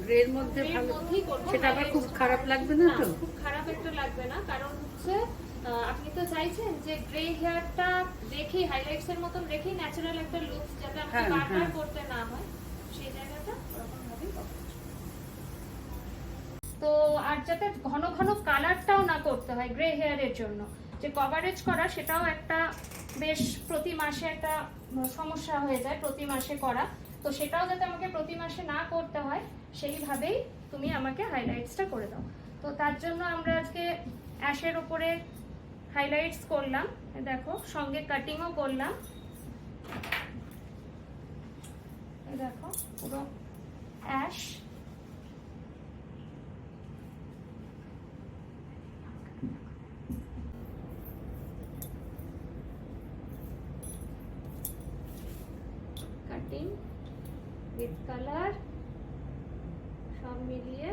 গ্রের মধ্যে ভালো, সেটা আবার খুব খারাপ লাগবে না তো? খুব খারাপ একটু লাগবে না, কারণ হচ্ছে আপনি তো চাইছেন যে গ্রে হেয়ারটা রেখেই হাইলাইটস এর মতন রেখেই ন্যাচারাল একটা লুক যাতে আপনাকে বারবার করতে না হয়, সেই জায়গাটা ওরকম ভাবেই করতে। তো আর যাতে ঘন ঘন কালারটাও না করতে হয় গ্রে হেয়ারের জন্য, যে কভারেজ করা সেটাও একটা বেশ প্রতি মাসে একটা সমস্যা হয়ে যায় প্রতি মাসে করা, তো সেটাও যাতে আমাকে প্রতি মাসে না করতে হয় সেইভাবেই তুমি আমাকে হাইলাইটসটা করে দাও। তো তার জন্য আমরা আজকে অ্যাশের উপরে হাইলাইটস করলাম, দেখো সঙ্গে কাটিংও করলাম, দেখো পুরো অ্যাশ। কাটিং উইথ কালার সব মিলিয়ে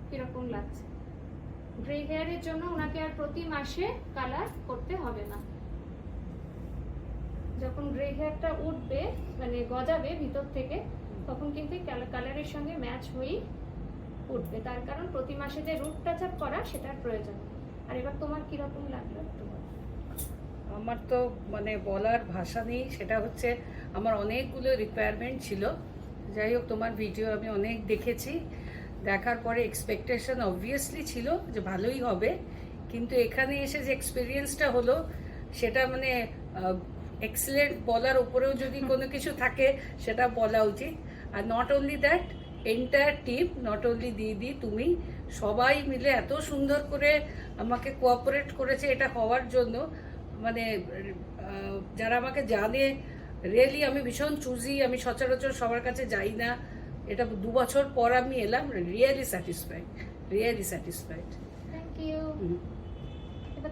কিরকম লাগছে। গ্রে হেয়ারের জন্য ওনাকে আর প্রতি মাসে কালার করতে হবে না। যখন গ্রে হেয়ারটা উঠবে মানে গজাবে ভিতর থেকে, তখন কিন্তু কালারের সঙ্গে ম্যাচ হয়েই উঠবে, তার কারণ প্রতি মাসে যে রুট টাচ আপ করা সেটার প্রয়োজন। আর এবার তোমার কিরকম লাগলো একটু বলো। আমার তো মানে বলার ভাষা নেই, সেটা হচ্ছে আমার অনেকগুলো রিকোয়ারমেন্ট ছিল। যাই হোক, তোমার ভিডিও আমি অনেক দেখেছি, দেখার পরে এক্সপেকটেশন অবভিয়াসলি ছিল যে ভালোই হবে, কিন্তু এখানে এসে যে এক্সপিরিয়েন্সটা হলো সেটা মানে এক্সেলেন্ট বলার উপরেও যদি কোনো কিছু থাকে সেটা বলা উচিত। Are not only that, entire team, not only দিদি তুমি, সবাই মিলে এত সুন্দর করে আমাকে কোঅপারেট করেছে এটা হওয়ার জন্য। মানে যারা আমাকে জানে, রিয়েলি আমি ভীষণ চুজি, আমি সচরাচর সবার কাছে যাই না, এটা 2 বছর পর আমি এলাম, really satisfied, really satisfied. Thank you.